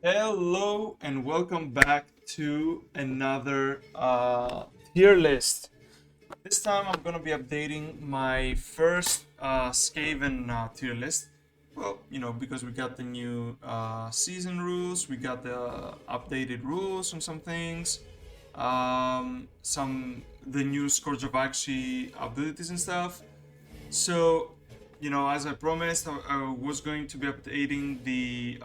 Hello and welcome back to another tier list. This time I'm gonna be updating my first SKAVEN tier list. Well, because we got the new season rules, we got the updated rules on some things, some the new Scourge of Axi abilities and stuff. So, as I promised, I was going to be updating the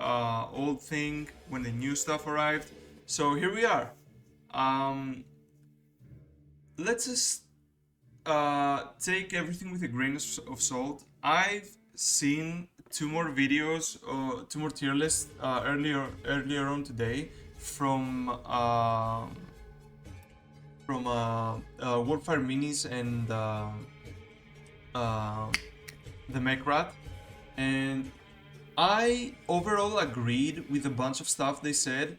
old thing when the new stuff arrived. So here we are. Um, let's just take everything with a grain of salt. I've seen two more videos, two more tier lists earlier on today from Warfire Minis and uh, the Mech Rat, and I overall agreed with a bunch of stuff they said,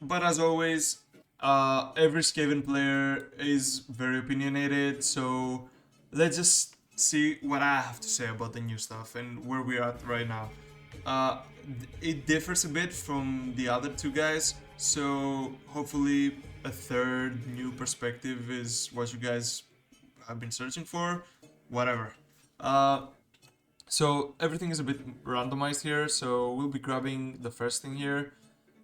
but as always, every Skaven player is very opinionated, so let's just see what I have to say about the new stuff and where we're at right now. Uh, it differs a bit from the other two guys, so hopefully a third new perspective is what you guys have been searching for. Whatever. Uh, so everything is a bit randomized here. So we'll be grabbing the first thing here,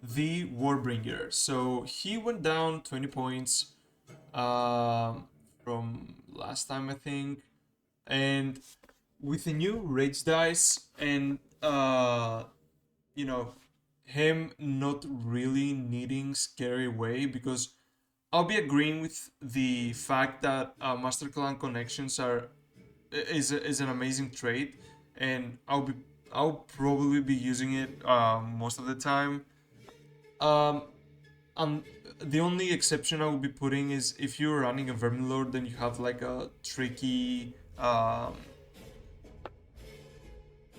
the Warbringer. So he went down 20 points from last time, I think. And with the new rage dice and you know him not really needing scary way, because I'll be agreeing with the fact that master clan connections is an amazing trait, and I'll probably be using it most of the time. Um, and the only exception I will be putting is if you're running a Verminlord, then you have like a tricky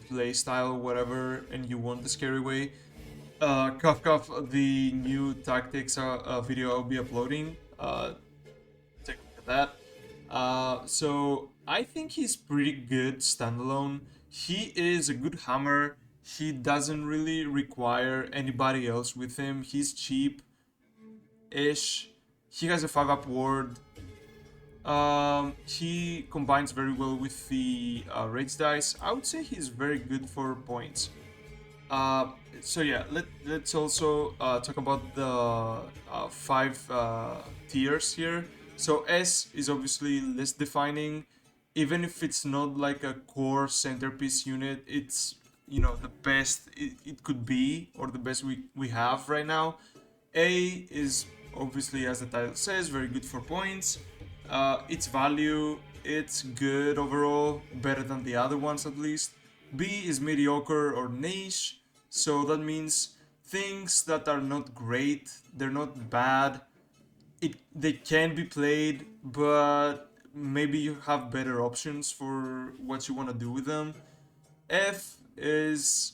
play style, whatever, and you want the scary way. Cuff, the new tactics video I'll be uploading. Take a look at that. So I think he's pretty good standalone. He is a good hammer. He doesn't really require anybody else with him. He's cheap ish. He has a 5-up ward. He combines very well with the rage dice. I would say he's very good for points. Uh, so yeah, let's also talk about the five tiers here. So S is obviously list defining. Even if it's not like a core centerpiece unit, it's the best it could be, or the best we have right now. A is obviously, as the title says, very good for points. Its value, it's good overall, better than the other ones at least. B is mediocre or niche, so that means things that are not great, they're not bad. They can be played, but maybe you have better options for what you want to do with them. F is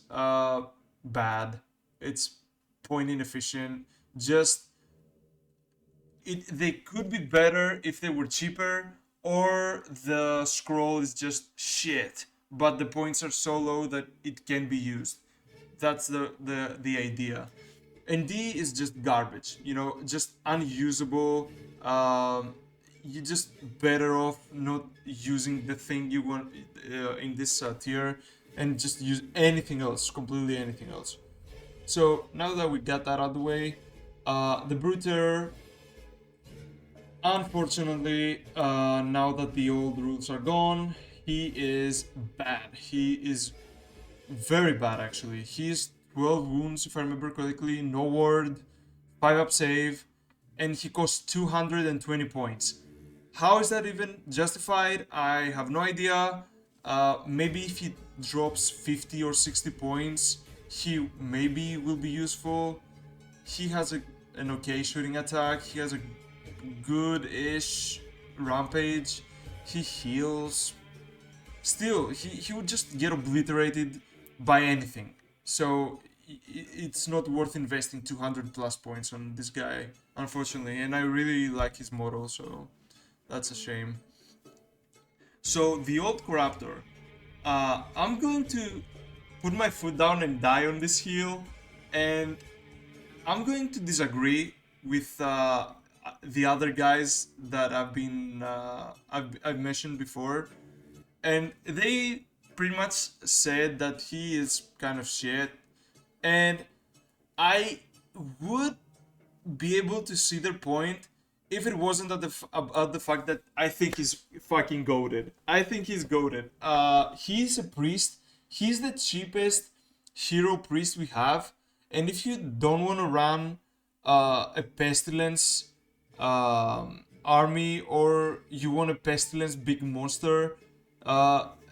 bad. It's point inefficient. Just they could be better if they were cheaper, or the scroll is just shit, but the points are so low that it can be used. That's the idea. And D is just garbage, just unusable. You just better off not using the thing you want in this tier, and just use anything else, completely anything else. So now that we got that out of the way, the Bruter, unfortunately, now that the old rules are gone, he is bad. He is very bad, actually. He's 12 wounds, if I remember correctly, no ward, 5-up save, and he costs 220 points. How is that even justified? I have no idea. Maybe if he drops 50 or 60 points, he maybe will be useful. He has an okay shooting attack. He has a good-ish rampage. He heals. Still, he would just get obliterated by anything. So it's not worth investing 200 plus points on this guy, unfortunately. And I really like his model, so that's a shame. So the old Corruptor, I'm going to put my foot down and die on this hill. And I'm going to disagree with the other guys that I've mentioned before, and they pretty much said that he is kind of shit, and I would be able to see their point if it wasn't about the fact that I think he's fucking goated. I think he's goated. He's a priest. He's the cheapest hero priest we have, and if you don't want to run a pestilence army, or you want a pestilence big monster,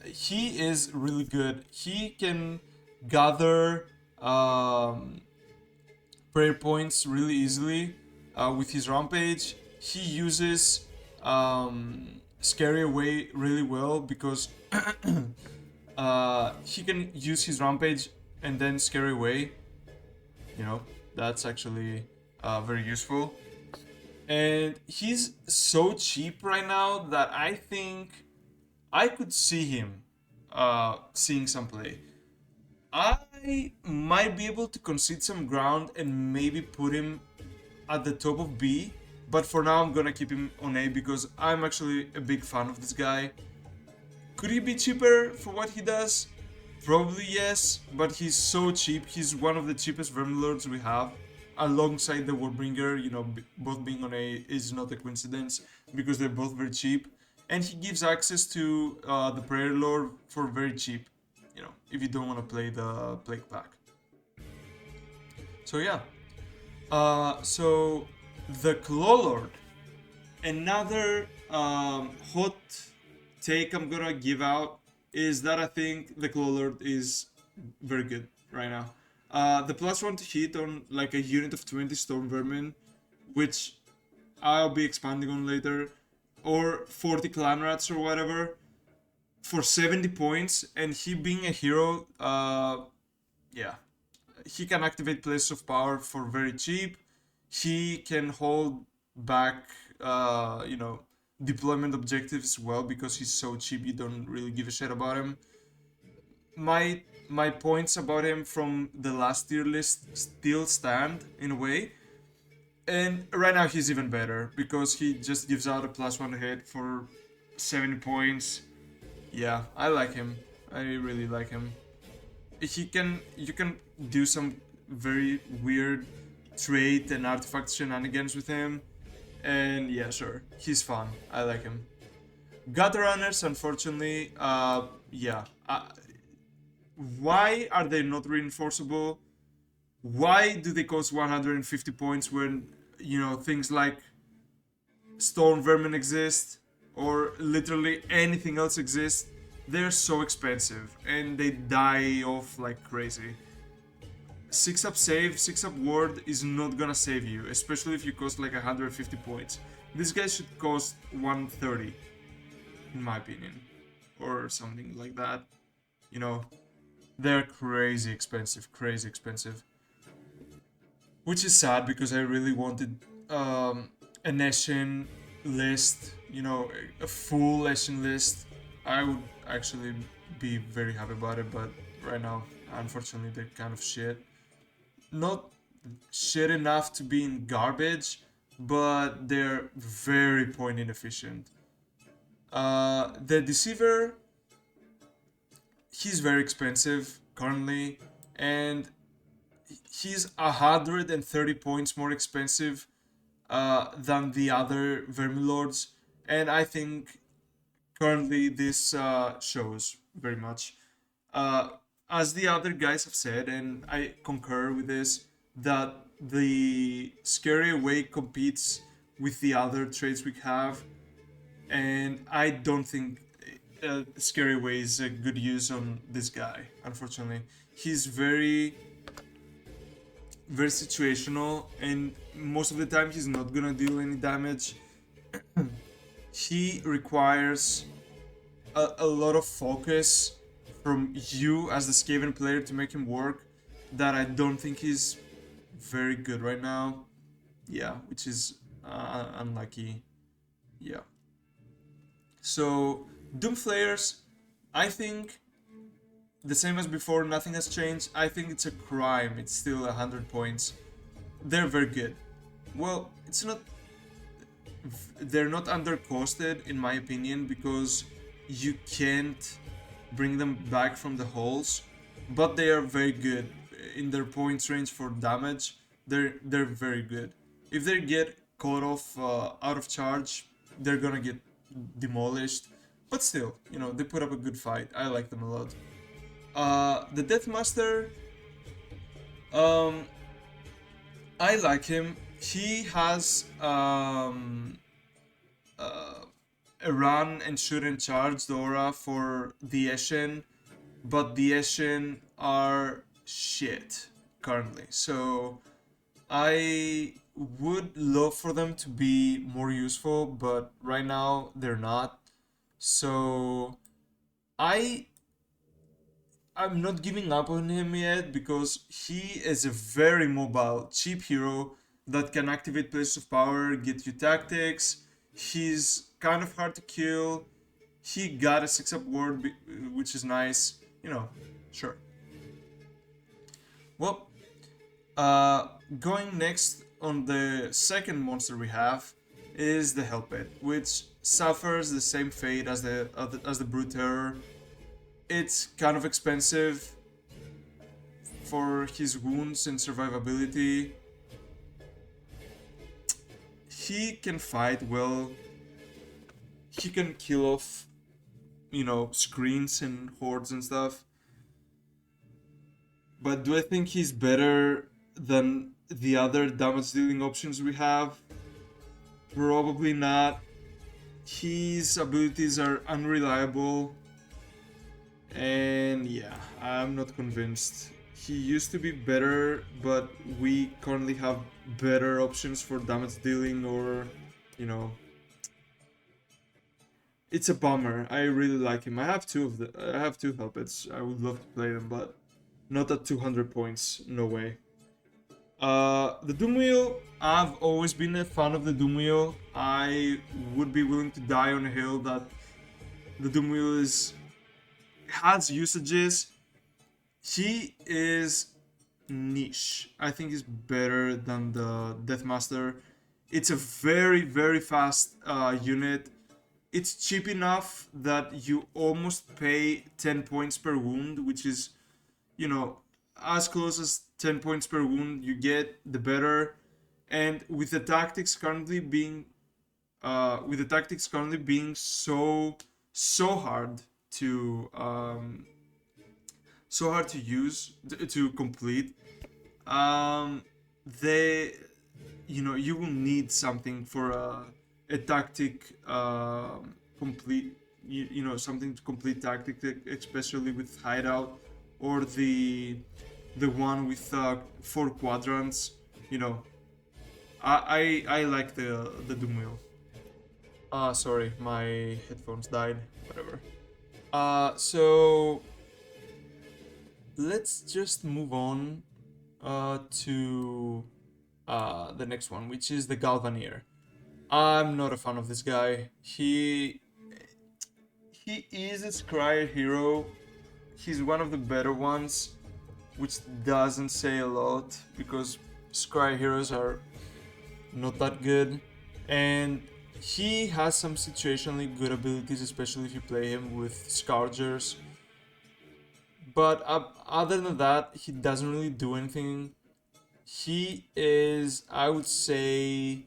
he is really good. He can gather prayer points really easily with his rampage. He uses scary away really well because he can use his rampage and then scary away. You know, that's actually very useful. And he's so cheap right now that I think I could see him seeing some play. I might be able to concede some ground and maybe put him at the top of B, but for now I'm gonna keep him on A because I'm actually a big fan of this guy. Could he be cheaper for what he does? Probably yes, but he's so cheap. He's one of the cheapest Vermilords we have, alongside the Warbringer. You know, both being on A is not a coincidence because they're both very cheap, and he gives access to the Prayer Lord for very cheap. You know, if you don't want to play the Plague Pack. So yeah, so the Claw Lord, another hot take I'm gonna give out is that I think the Claw Lord is very good right now. The +1 to hit on like a unit of 20 Storm Vermin, which I'll be expanding on later, or 40 Clan Rats or whatever, for 70 points, and he being a hero, yeah, he can activate Place of Power for very cheap. He can hold back, you know, deployment objectives as well because he's so cheap. You don't really give a shit about him. My points about him from the last tier list still stand in a way, and right now he's even better because he just gives out a +1 hit for 70 points. Yeah, I like him. I really like him. You can do some very weird trait and artifact shenanigans with him, and yeah, sure, he's fun. I like him. Gutter runners, unfortunately, yeah. Why are they not reinforceable? Why do they cost 150 points when, you know, things like Storm Vermin exist or literally anything else exists? They're so expensive and they die off like crazy. 6-up save, 6-up ward is not gonna save you, especially if you cost like 150 points. This guy should cost 130, in my opinion, or something like that. You know, they're crazy expensive, crazy expensive. Which is sad because I really wanted an Eshin list, you know, a full Eshin list. I would actually be very happy about it, but right now, unfortunately, they're kind of shit. Not shit enough to be in garbage, but they're very point inefficient. The Deceiver, he's very expensive currently, and he's 130 points more expensive than the other Vermilords, and I think currently this shows very much. Uh, as the other guys have said, and I concur with this, that the Scary Away competes with the other traits we have, and I don't think Scary Away is a good use on this guy, unfortunately. He's very situational, and most of the time he's not gonna deal any damage. He requires a lot of focus from you as the SKAVEN player to make him work, that I don't think he's very good right now. Yeah, which is unlucky. Yeah. So Doomflayers, I think the same as before, nothing has changed. I think it's a crime. It's still 100 points. They're very good. Well, it's not. They're not undercosted in my opinion because you can't bring them back from the holes, but they are very good in their points range for damage. They're very good. If they get caught off out of charge, they're gonna get demolished. But still, you know, they put up a good fight. I like them a lot. The Deathmaster, um, I like him. He has a run and shoot and charge the aura for the Eshin, but the Eshin are shit currently. So I would love for them to be more useful, but right now they're not. So I I'm not giving up on him yet because he is a very mobile, cheap hero that can activate places of power, get you tactics. He's kind of hard to kill. He got a 6-up ward, which is nice. You know, sure. Well, going next on the second monster we have is the Hellpit, which suffers the same fate as the Brute Terror. It's kind of expensive for his wounds and survivability. He can fight well. He can kill off, you know, screens and hordes and stuff. But do I think he's better than the other damage dealing options we have? Probably not. His abilities are unreliable. And yeah, I'm not convinced. He used to be better, but we currently have better options for damage dealing or, you know. It's a bummer. I really like him. I have two Hellpits. I would love to play them, but not at 200 points. No way. The Doomwheel, I've always been a fan of the Doomwheel. I would be willing to die on a hill that the Doomwheel has usages. He is niche. I think he's better than the Deathmaster. It's a very, very fast unit. It's cheap enough that you almost pay 10 points per wound, which is, you know, as close as 10 points per wound you get, the better. And with the tactics currently being so hard to use to complete, they, you know, you will need something for a tactic complete, you know, something to complete tactic, especially with hideout or the one with 4 quadrants. You know, I like the Doomwheel. Sorry, my headphones died. Whatever. So let's just move on to the next one, which is the Galvanier. I'm not a fan of this guy. He is a Scryer hero. He's one of the better ones, which doesn't say a lot because Scryer heroes are not that good. And he has some situationally good abilities, especially if you play him with Scourgers. But other than that, he doesn't really do anything. He is, I would say,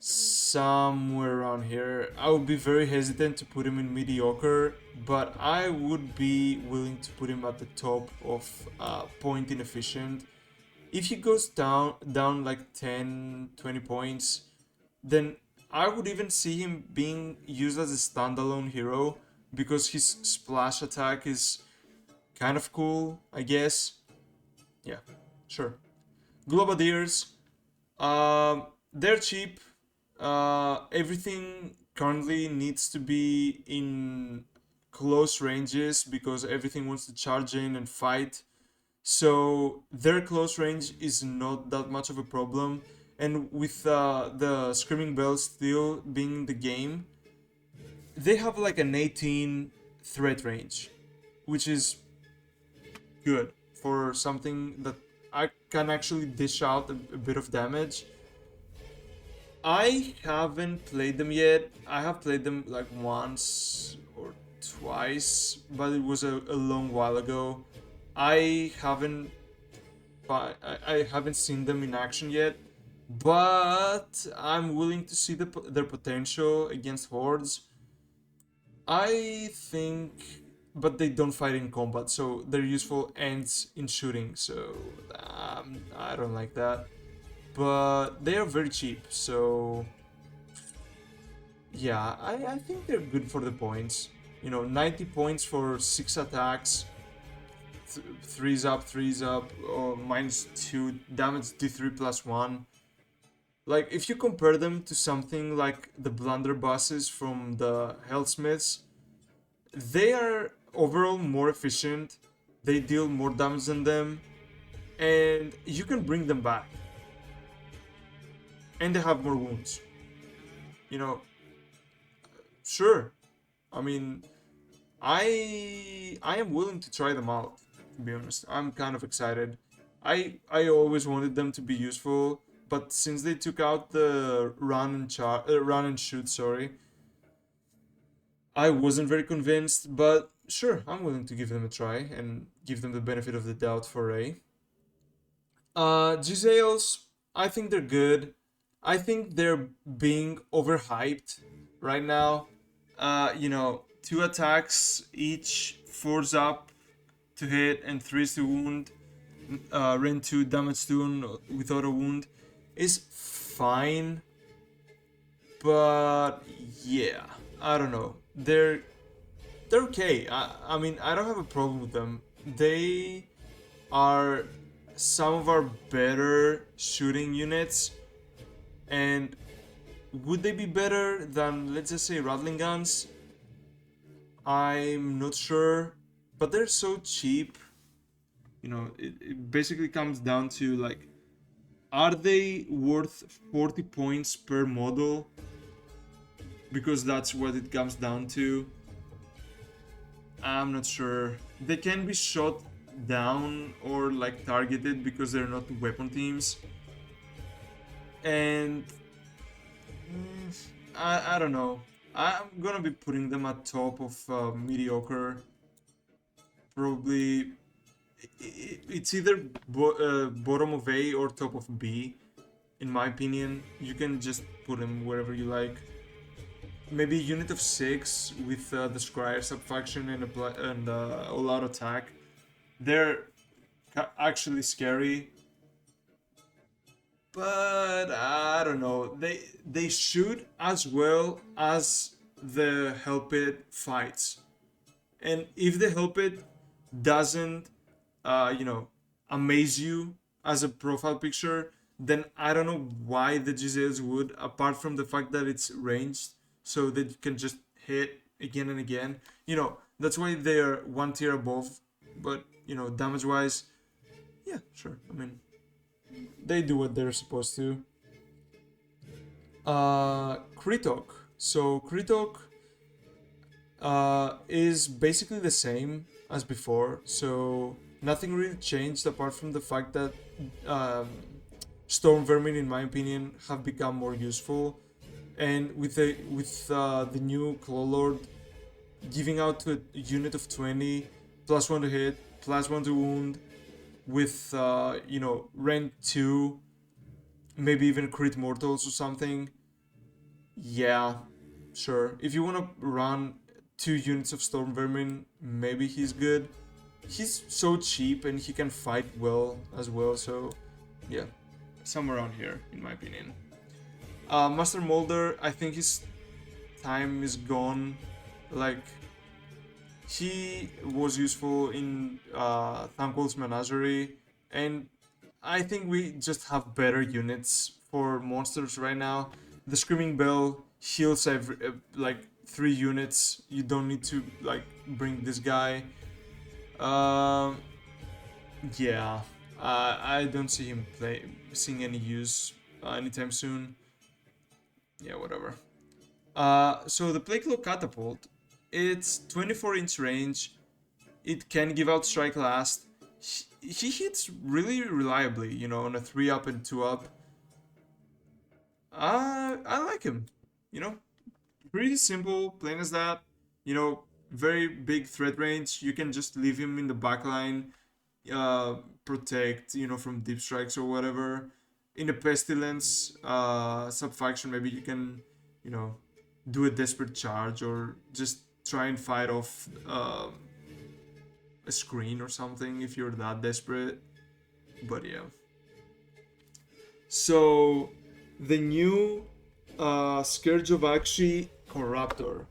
somewhere around here. I would be very hesitant to put him in mediocre, but I would be willing to put him at the top of point inefficient. If he goes down like 10-20 points, then I would even see him being used as a standalone hero because his splash attack is kind of cool, I guess. Yeah, sure. Globadiers, they're cheap. Everything currently needs to be in close ranges because everything wants to charge in and fight. So their close range is not that much of a problem. And with the Screaming Bell still being in the game, they have like an 18 threat range. which is good for something that I can actually dish out a bit of damage. I haven't played them yet. I have played them like once or twice, but it was a long while ago. I haven't I haven't seen them in action yet, but I'm willing to see their potential against hordes. I think, but they don't fight in combat, so their useful ends in shooting. So I don't like that. But they are very cheap, so yeah, I think they're good for the points. 90 points for 6 attacks, threes up, or -2 damage D3 +1. Like, if you compare them to something like the blunderbusses from the Hellsmiths, they are overall more efficient, they deal more damage than them, and you can bring them back. And they have more wounds. You know, sure. I mean, I am willing to try them out, to be honest. I'm kind of excited. I always wanted them to be useful, but since they took out the run and shoot, sorry, I wasn't very convinced, but sure, I'm willing to give them a try and give them the benefit of the doubt for A. Gisales, I think they're good. I think they're being overhyped right now. 2 attacks each, 4's up to hit and 3's to wound. Rend 2 damage 2 without a wound is fine, but yeah, I don't know. They're okay. I mean, I don't have a problem with them. They are some of our better shooting units, and would they be better than, let's just say, Rattling guns? I'm not sure, but they're so cheap. It basically comes down to, like, are they worth 40 points per model? Because that's what it comes down to. I'm not sure. They can be shot down or like targeted because they're not weapon teams. And I don't know. I'm gonna be putting them at top of mediocre. Probably it's either bottom of A or top of B. In my opinion, you can just put them wherever you like. Maybe a unit of 6 with the Scryer subfaction and all-out attack. They're actually scary, but I don't know. They shoot as well as the Help It fights, and if the Help It doesn't, amaze you as a profile picture, then I don't know why the GZs would, apart from the fact that it's ranged, so that you can just hit again and again. That's why they are 1 tier above. But damage wise, yeah, sure. I mean, they do what they're supposed to. Kritok. So Kritok is basically the same as before. So nothing really changed apart from the fact that Storm Vermin, in my opinion, have become more useful. And with the new Claw Lord giving out to a unit of 20, +1 to hit, +1 to wound, with Rend 2, maybe even crit mortals or something. Yeah, sure. If you want to run 2 units of Storm Vermin, maybe he's good. He's so cheap and he can fight well as well, so yeah, somewhere around here, in my opinion. Master Molder, I think his time is gone. Like, he was useful in Thanquol's Menagerie, and I think we just have better units for monsters right now. The Screaming Bell heals every like 3 units. You don't need to like bring this guy. Yeah, I don't see him seeing any use anytime soon. Yeah, whatever. So the Plague Claw Catapult, it's 24-inch range, It can give out strike last. He hits really reliably, you know, on a 3 up and 2 up. I like him, you know, pretty simple, plain as that. You know, very big threat range. You can just leave him in the backline, uh, protect, you know, from deep strikes or whatever. In a pestilence subfaction, maybe you can, you know, do a desperate charge or just try and fight off a screen or something if you're that desperate. But yeah. So the new Scourge of Akshi Corruptor.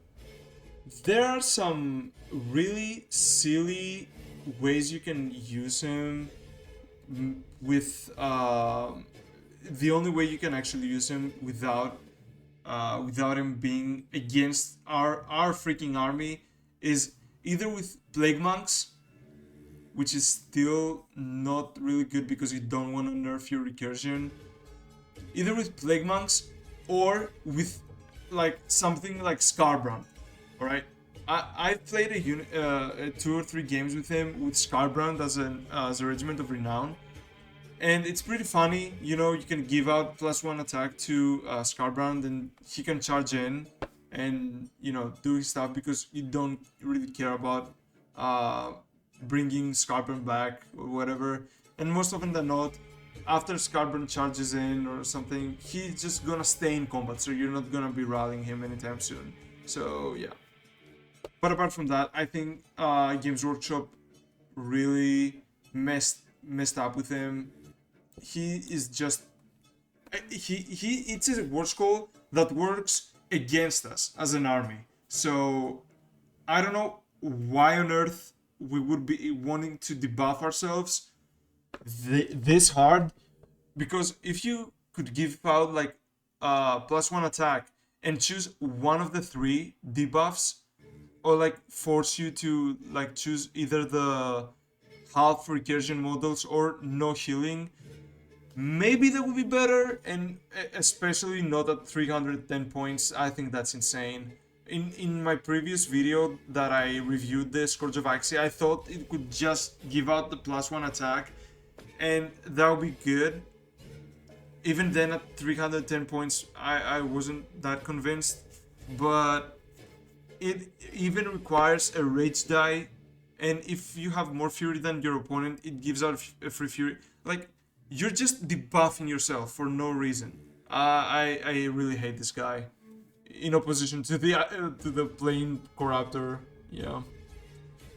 There are some really silly ways you can use him with the only way you can actually use him without him being against our freaking army is either with Plague Monks, which is still not really good because you don't want to nerf your recursion, either with Plague Monks or with like something like Scarbrand. All right, I've played a 2 or 3 games with him with Scarbrand as a regiment of renown, and it's pretty funny. You know, you can give out +1 attack to Scarbrand, and he can charge in and, you know, do his stuff because you don't really care about uh, bringing Scarbrand back or whatever. And most often than not, after Scarbrand charges in or something, he's just gonna stay in combat, so you're not gonna be rallying him anytime soon. So yeah. But apart from that, I think Games Workshop really messed up with him. He is just he it's a war scroll that works against us as an army. So I don't know why on earth we would be wanting to debuff ourselves this hard, because if you could give out like +1 attack and choose one of the 3 debuffs, or like force you to like choose either the half recursion models or no healing, maybe that would be better, and especially not at 310 points. I think that's insane. In my previous video that I reviewed the Scourge of Axie, I thought it could just give out the +1 attack and that would be good. Even then at 310 points, I wasn't that convinced, but it even requires a rage die, and if you have more fury than your opponent, it gives out a free fury. Like, you're just debuffing yourself for no reason. I really hate this guy. In opposition to the plain Corruptor, yeah.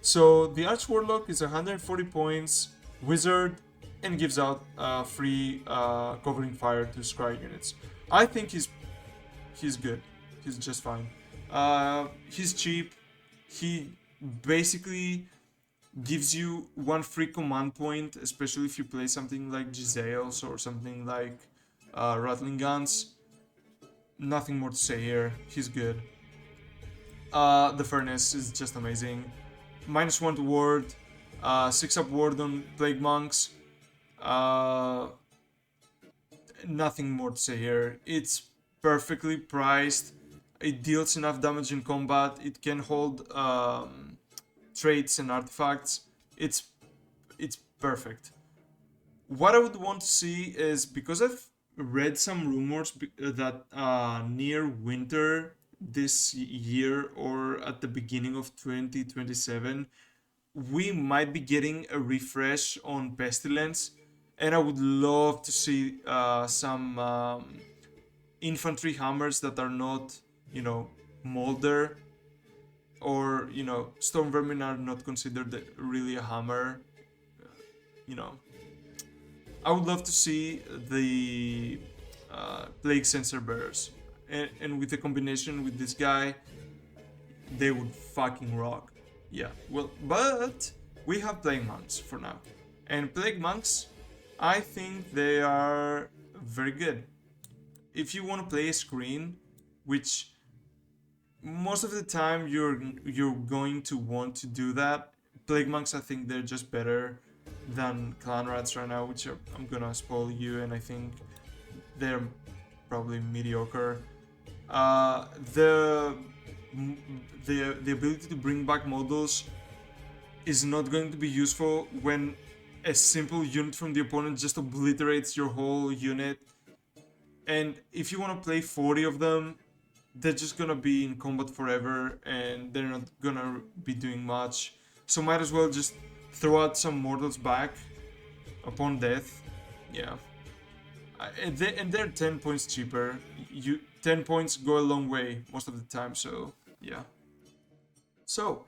So the Arch Warlock is 140 points, Wizard, and gives out free covering fire to Scry units. I think he's good. He's just fine. He's cheap. He basically gives you 1 free command point, especially if you play something like Giselles or something like Rattling Guns. Nothing more to say here. He's good. The Furnace is just amazing. -1 to ward, 6 up ward on Plague Monks. Nothing more to say here. It's perfectly priced. It deals enough damage in combat. It can hold traits and artifacts. It's perfect. What I would want to see is, because I've read some rumors that near winter this year or at the beginning of 2027, we might be getting a refresh on Pestilence, and I would love to see some infantry hammers that are not, you know, Molder, or, you know, Storm Vermin are not considered really a hammer. You know, I would love to see the Plague Sensor Bearers, and with the combination with this guy, they would fucking rock. Yeah, well, but we have Plague Monks for now, and Plague Monks, I think they are very good. If you want to play a screen, which most of the time you're going to want to do that, Plague Monks, I think they're just better than Clan Rats right now, which I'm gonna spoil you, and I think they're probably mediocre. The ability to bring back models is not going to be useful when a simple unit from the opponent just obliterates your whole unit. And if you want to play 40 of them, they're just gonna be in combat forever and they're not gonna be doing much. So might as well just throw out some mortals back upon death. Yeah. And they're 10 points cheaper. 10 points go a long way most of the time, so yeah. So,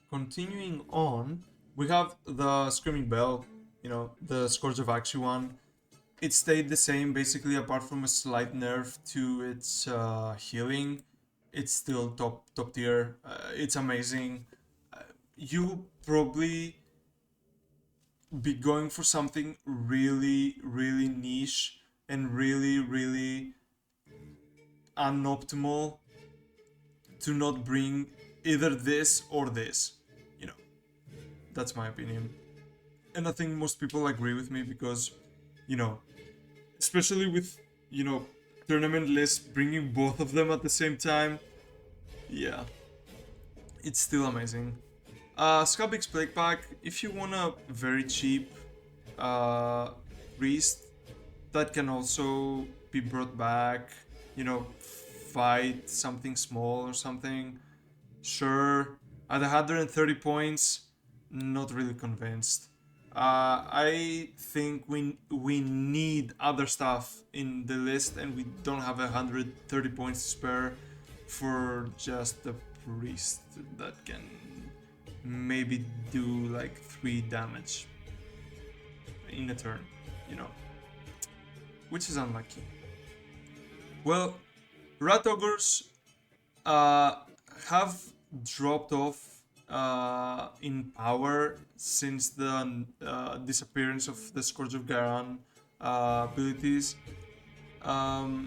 continuing on, we have the Screaming Bell, the Scourge of Axi one. It stayed the same basically, apart from a slight nerf to its healing. It's still top tier. It's amazing. You probably be going for something really, really niche and really, really unoptimal to not bring either this or this. You know, that's my opinion. And I think most people agree with me because, especially with, tournament lists bringing both of them at the same time, yeah, it's still amazing. Scabix Plague Pack, if you want a very cheap priest that can also be brought back, fight something small or something, sure. At 130 points, not really convinced. I think we need other stuff in the list, and we don't have 130 points to spare for just the priest that can maybe do like 3 damage in a turn, which is unlucky. Well, Rat Ogres have dropped off in power since the disappearance of the Scourge of Garan abilities. I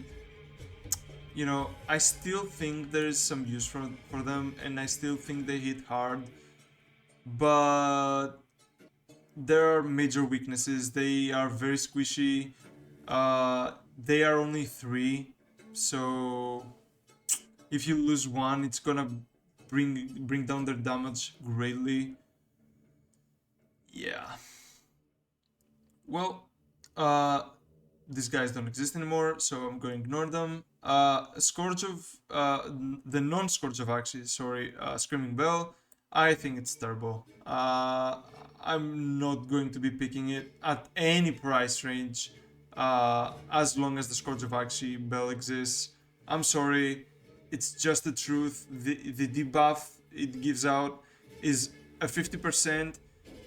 still think there is some use for them, and I still think they hit hard, but there are major weaknesses. They are very squishy. They are only 3, so if you lose one, it's gonna bring down their damage greatly. Yeah. Well, these guys don't exist anymore, so I'm going to ignore them. Scourge of the non-Scourge of Axis, sorry, Screaming Bell. I think it's terrible. I'm not going to be picking it at any price range, as long as the Scourge of Axis Bell exists. I'm sorry, it's just the truth. The debuff it gives out is a 50%,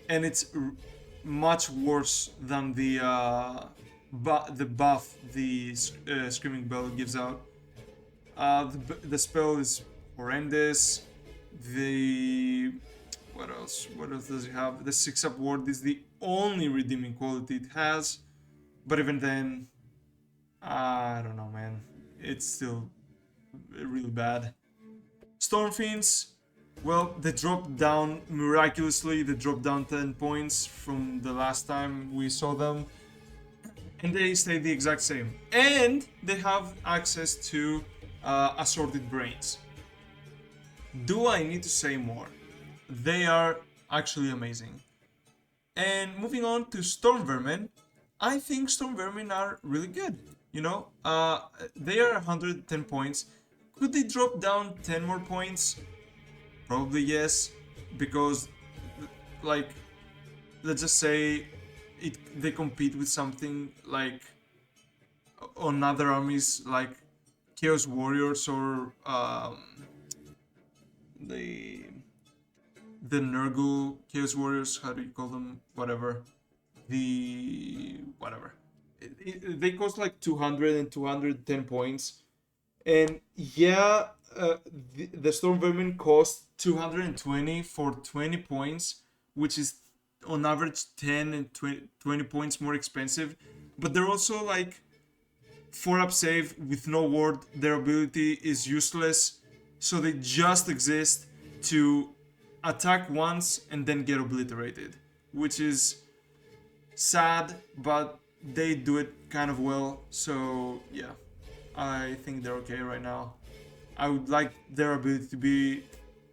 and it's much worse than the buff the Screaming Bell gives out. The spell is horrendous. The what else? What else does it have? The 6-up ward is the only redeeming quality it has, but even then, I don't know, man. It's still really bad. Stormfiends, well, they dropped down miraculously. They dropped down 10 points from the last time we saw them, and they stay the exact same. And they have access to assorted brains. Do I need to say more? They are actually amazing. And moving on to Storm Vermin, I think Storm Vermin are really good. They are 110 points. Could they drop down 10 more points? Probably yes, because, like, let's just say they compete with something like on other armies like Chaos Warriors or the Nurgle Chaos Warriors. How do you call them? Whatever. They cost like 200 and 210 points, and yeah, the Storm Vermin cost 220 for 20 points, which is on average 10 and 20 points more expensive. But they're also like 4-up save with no ward. Their ability is useless, so they just exist to attack once and then get obliterated, which is sad, but they do it kind of well. So yeah, I think they're okay right now. I would like their ability to be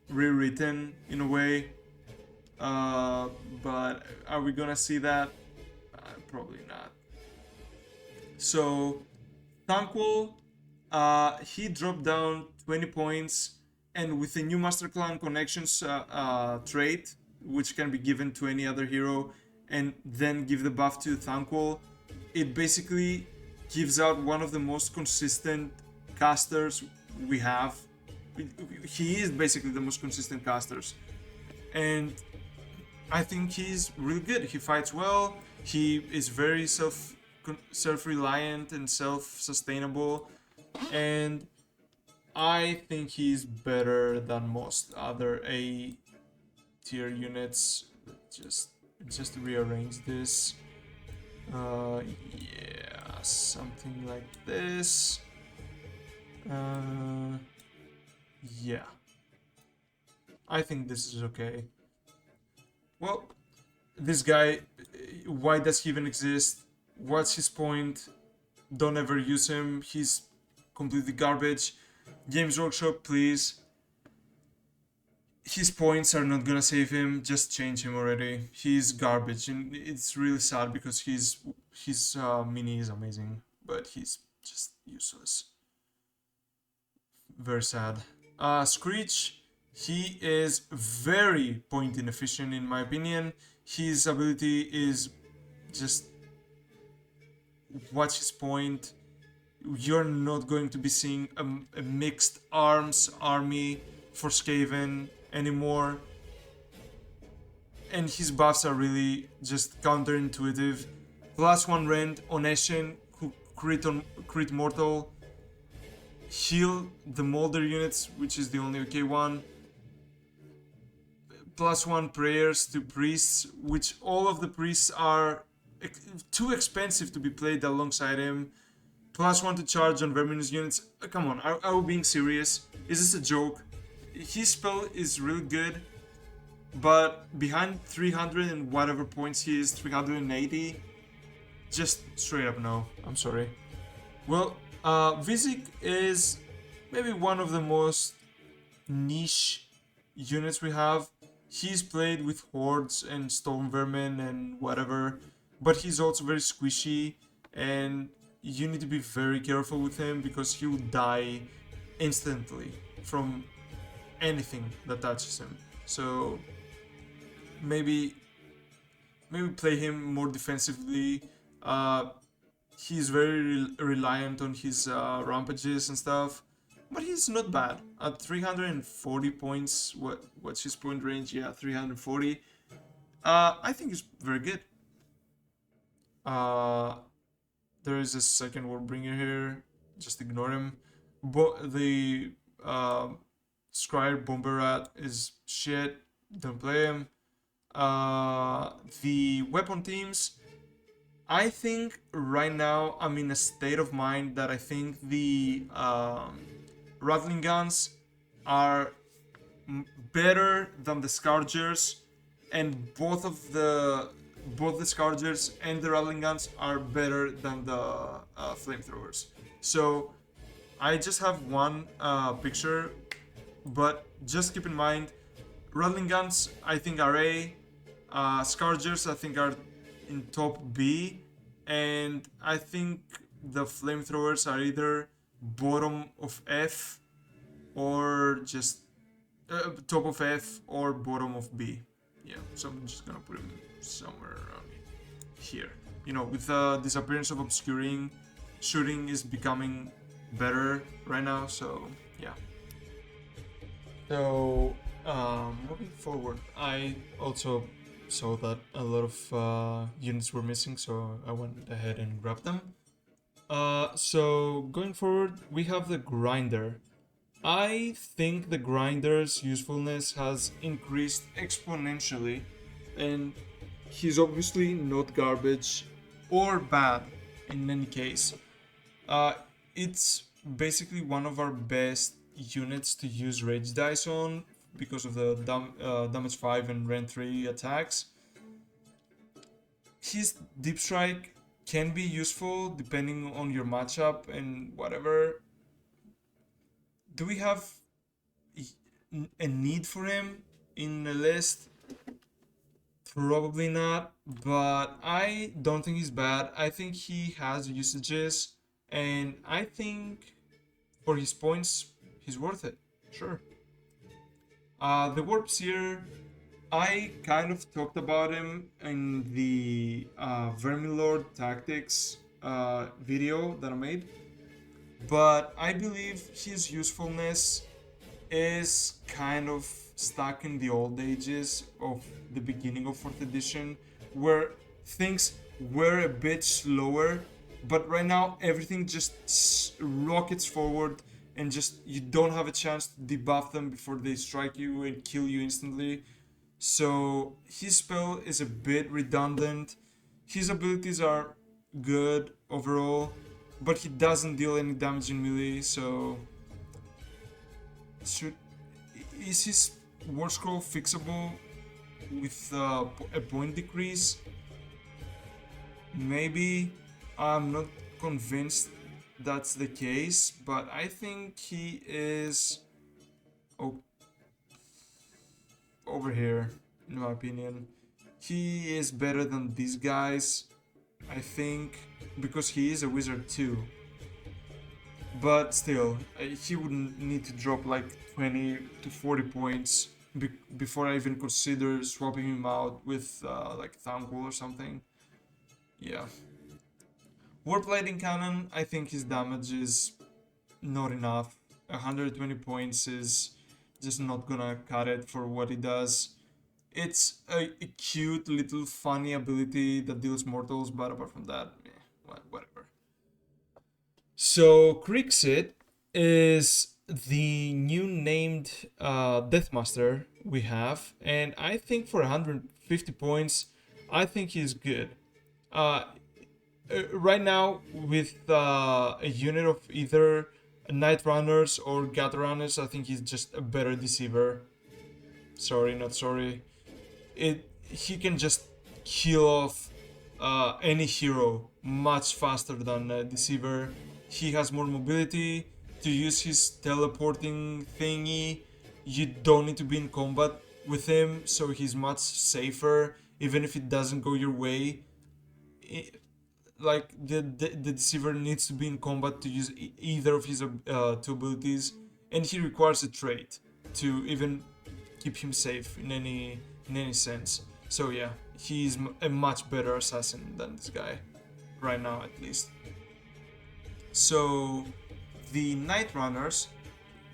rewritten in a way, but are we gonna see that? Probably not. So Thanquol, he dropped down 20 points, and with the new Master Clan Connections trait, which can be given to any other hero, and then give the buff to Thanquol, it basically gives out one of the most consistent casters we have. He is basically the most consistent casters, and I think he's really good. He fights well. He is very self-reliant and self-sustainable, and I think he's better than most other A tier units. Just rearrange this. Yeah, something like this. Yeah, I think this is okay. Well, this guy, why does he even exist? What's his point? Don't ever use him. He's completely garbage. Games Workshop, please. His points are not gonna save him. Just change him already. He's garbage, and it's really sad because his mini is amazing, but he's just useless. Very sad. Screech, he is very point inefficient in my opinion. His ability is just watch his point. You're not going to be seeing a mixed arms army for SKAVEN anymore. And his buffs are really just counterintuitive. +1 rend on Eshin, who crit mortal. Heal the Molder units, which is the only okay one. +1 prayers to priests, which all of the priests are too expensive to be played alongside him. +1 to charge on Verminous units. Come on, are we being serious? Is this a joke? His spell is really good, but behind 300 and whatever points he is, 380, just straight up no. I'm sorry. Well, Vizik is maybe one of the most niche units we have. He's played with hordes and storm vermin and whatever, but he's also very squishy, and you need to be very careful with him because he will die instantly from anything that touches him. So maybe play him more defensively. He's very reliant on his rampages and stuff, but he's not bad at 340 points. What's his point range? Yeah, 340. I think he's very good. There is a second Warbringer here. Just ignore him. The Scryer Bomber Rat is shit. Don't play him. The weapon teams. I think right now I'm in a state of mind that I think the Rattling Guns are better than the Scourgers, and both the Scourgers and the Rattling Guns are better than the Flamethrowers. So I just have one picture, but just keep in mind, Rattling Guns I think are A, Scourgers I think are in top B, and I think the Flamethrowers are either bottom of F or just top of F or bottom of B. Yeah, so I'm just gonna put him somewhere around here. You know, with the disappearance of obscuring, shooting is becoming better right now, so yeah. So moving forward, I also saw that a lot of units were missing, so I went ahead and grabbed them. So going forward, we have the Grinder. I think the Grinder's usefulness has increased exponentially, and he's obviously not garbage or bad in any case. It's basically one of our best units to use Rage Dice on because of the damage 5 and Rend 3 attacks. His Deep Strike can be useful depending on your matchup and whatever. Do we have a need for him in the list? Probably not, but I don't think he's bad. I think he has usages, and I think for his points, he's worth it. Sure. The warps here, I kind of talked about him in the Vermilord Tactics video that I made, but I believe his usefulness is kind of stuck in the old ages of the beginning of 4th edition, where things were a bit slower, but right now everything just rockets forward, and just you don't have a chance to debuff them before they strike you and kill you instantly. So his spell is a bit redundant. His abilities are good overall, but he doesn't deal any damage in melee, so should is his war scroll fixable with a point decrease? Maybe. I'm not convinced that's the case, but I think he is over here, in my opinion. He is better than these guys, I think, because he is a wizard too. But still, he would need to drop like 20 to 40 points before I even consider swapping him out with like Thankful or something. Yeah. Warp Lightning Cannon, I think his damage is not enough. 120 points is just not gonna cut it for what he does. It's a cute little funny ability that deals mortals, but apart from that, whatever. So Crixit is the new named Deathmaster we have, and I think for 150 points, I think he's good. Uh, right now, with a unit of either Night Runners or Gat Runners, I think he's just a better Deceiver. Sorry, not sorry. He can just kill off any hero much faster than Deceiver. He has more mobility to use his teleporting thingy. You don't need to be in combat with him, so he's much safer. Even if it doesn't go your way, like the Deceiver needs to be in combat to use either of his two abilities, and he requires a trait to even keep him safe in any sense. So yeah, he's a much better assassin than this guy, right now at least. So the Night Runners,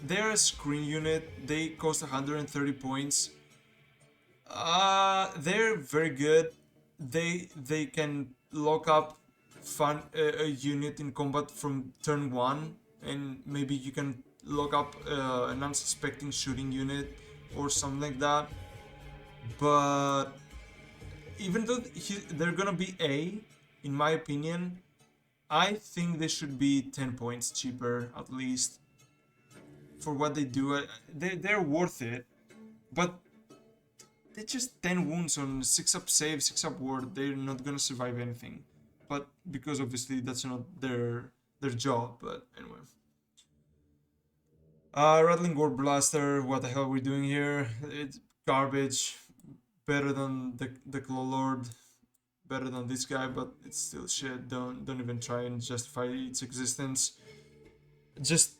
they're a screen unit. They cost 130 points. They're very good. They can lock up a unit in combat from turn one, and maybe you can lock up an unsuspecting shooting unit or something like that. But even though they're gonna be A, in my opinion, I think they should be 10 points cheaper at least for what they do. They're worth it, but they just 10 wounds on 6 up save, 6 up ward. They're not gonna survive anything. But because obviously that's not their job. But anyway. Rattling War Blaster, what the hell are we doing here? It's garbage. Better than the Claw Lord. Better than this guy, but it's still shit. Don't even try and justify its existence. Just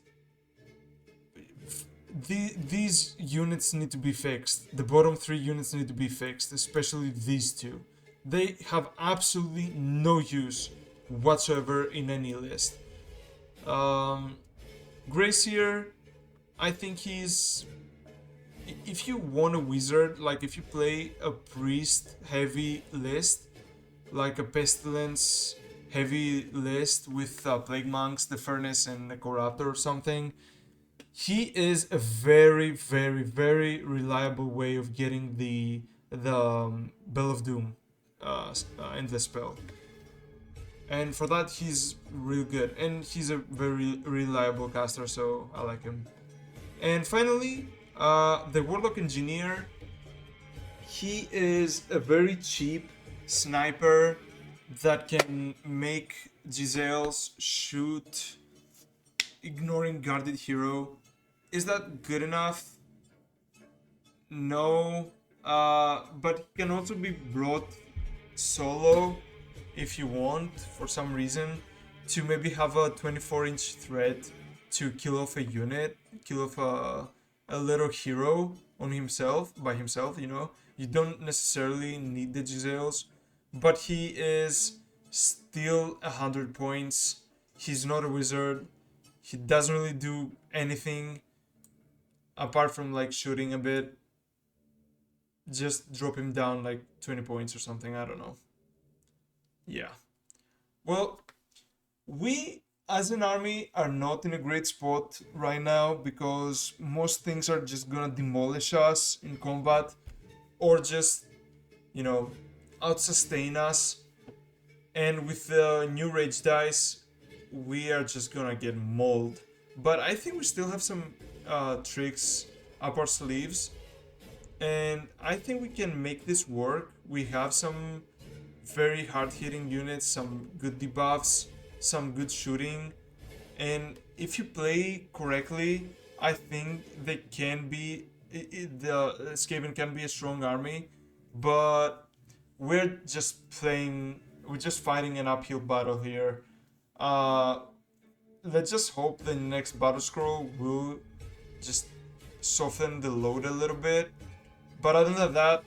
these units need to be fixed. The bottom 3 units need to be fixed, especially these two. They have absolutely no use whatsoever in any list. Gracier, I think he's... If you want a wizard, like if you play a priest heavy list, like a pestilence heavy list with plague monks, the furnace, and the corruptor or something, he is a very, very, very reliable way of getting the Bell of Doom endless spell. And for that, he's real good, and he's a very reliable caster, so I like him. And finally, the Warlock Engineer. He is a very cheap sniper that can make Giselles shoot ignoring guarded hero. Is that good enough? No. But he can also be brought solo if you want for some reason to maybe have a 24-inch threat to kill off a unit, kill off a little hero on himself by himself. You don't necessarily need the Giselles, but he is still 100 points. He's not a wizard. He doesn't really do anything apart from like shooting a bit. Just drop him down like 20 points or something. I don't know. Yeah. Well, we as an army are not in a great spot right now because most things are just gonna demolish us in combat or just, you know, out sustain us. And with the new rage dice, we are just gonna get mauled. But I think we still have some tricks up our sleeves, and I think we can make this work. We have some very hard hitting units, some good debuffs, some good shooting, and if you play correctly, I think they can be the Skaven can be a strong army, but we're just fighting an uphill battle here. Uh, let's just hope the next battle scroll will just soften the load a little bit. But other than that,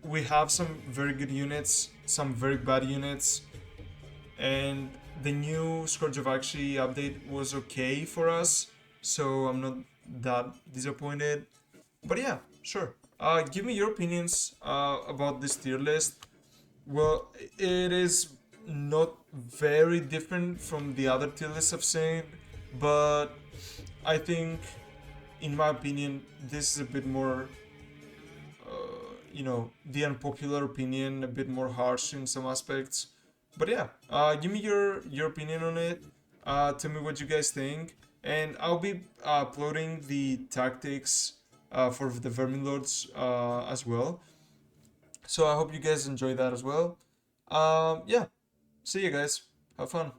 we have some very good units, some very bad units, and the new Scourge of Akshi update was okay for us, so I'm not that disappointed. But yeah, sure. Give me your opinions about this tier list. Well, it is not very different from the other tier lists I've seen, but I think, in my opinion, this is a bit more, the unpopular opinion, a bit more harsh in some aspects. But yeah, give me your opinion on it. Tell me what you guys think, and I'll be uploading the tactics for the Vermin Lords as well. So I hope you guys enjoy that as well. Yeah, see you guys. Have fun.